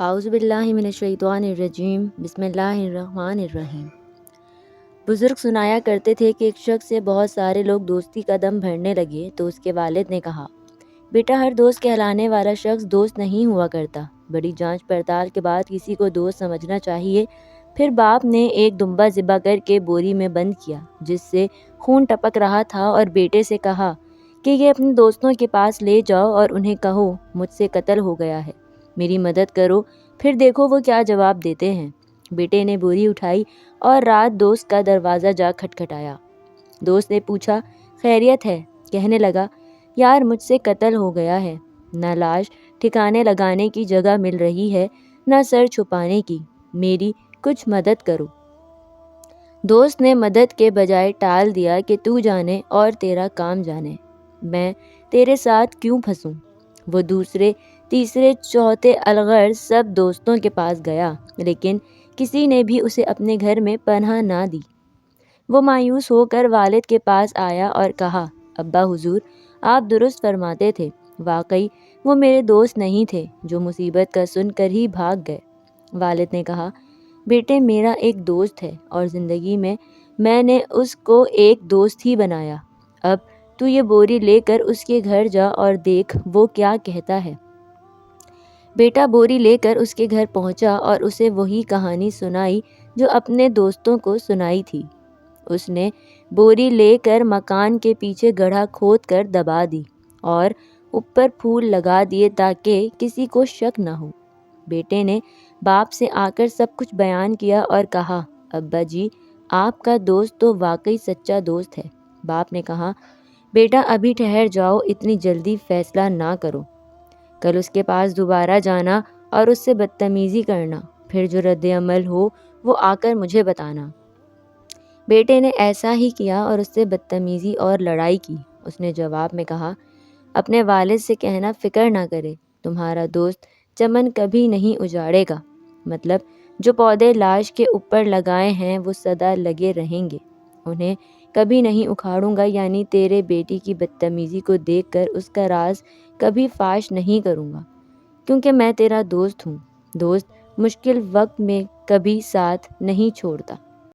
اعوذ باللہ من الشیطان الرجیم بسم اللہ الرحمن الرحیم۔ بزرگ سنایا کرتے تھے کہ ایک شخص سے بہت سارے لوگ دوستی کا دم بھرنے لگے تو اس کے والد نے کہا، بیٹا ہر دوست کہلانے والا شخص دوست نہیں ہوا کرتا، بڑی جانچ پڑتال کے بعد کسی کو دوست سمجھنا چاہیے۔ پھر باپ نے ایک دمبا ذبح کر کے بوری میں بند کیا جس سے خون ٹپک رہا تھا اور بیٹے سے کہا کہ یہ اپنے دوستوں کے پاس لے جاؤ اور انہیں کہو مجھ سے قتل ہو گیا ہے، میری مدد کرو، پھر دیکھو وہ کیا جواب دیتے ہیں۔ بیٹے نے بوری اٹھائی اور رات دوست کا دروازہ جا کھٹکھٹایا۔ دوست نے پوچھا، خیریت ہے؟ کہنے لگا، یار مجھ سے قتل ہو گیا ہے، نہ لاش ٹھکانے لگانے کی جگہ مل رہی ہے نہ سر چھپانے کی، میری کچھ مدد کرو۔ دوست نے مدد کے بجائے ٹال دیا کہ تو جانے اور تیرا کام جانے، میں تیرے ساتھ کیوں پھنسوں؟ وہ دوسرے تیسرے چوتھے الغرض سب دوستوں کے پاس گیا لیکن کسی نے بھی اسے اپنے گھر میں پناہ نہ دی۔ وہ مایوس ہو کر والد کے پاس آیا اور کہا، ابا حضور آپ درست فرماتے تھے، واقعی وہ میرے دوست نہیں تھے جو مصیبت کا سن کر ہی بھاگ گئے۔ والد نے کہا، بیٹے میرا ایک دوست ہے اور زندگی میں نے اس کو ایک دوست ہی بنایا، اب تو یہ بوری لے کر اس کے گھر جا اور دیکھ وہ کیا کہتا ہے۔ بیٹا بوری لے کر اس کے گھر پہنچا اور اسے وہی کہانی سنائی جو اپنے دوستوں کو سنائی تھی۔ اس نے بوری لے کر مکان کے پیچھے گڑھا کھود کر دبا دی اور اوپر پھول لگا دیے تاکہ کسی کو شک نہ ہو۔ بیٹے نے باپ سے آ کر سب کچھ بیان کیا اور کہا، ابا جی آپ کا دوست تو واقعی سچا دوست ہے۔ باپ نے کہا، بیٹا ابھی ٹھہر جاؤ، اتنی جلدی فیصلہ نہ کرو، کل اس کے پاس دوبارہ جانا اور اس سے بدتمیزی کرنا، پھر جو رد عمل ہو وہ آ کر مجھے بتانا۔ بیٹے نے ایسا ہی کیا اور اس سے بدتمیزی اور لڑائی کی۔ اس نے جواب میں کہا، اپنے والد سے کہنا فکر نہ کرے، تمہارا دوست چمن کبھی نہیں اجاڑے گا، مطلب جو پودے لاش کے اوپر لگائے ہیں وہ سدا لگے رہیں گے، انہیں کبھی نہیں اکھاڑوں گا، یعنی تیرے بیٹی کی بدتمیزی کو دیکھ کر اس کا راز کبھی فاش نہیں کروں گا، کیونکہ میں تیرا دوست ہوں۔ دوست مشکل وقت میں کبھی ساتھ نہیں چھوڑتا۔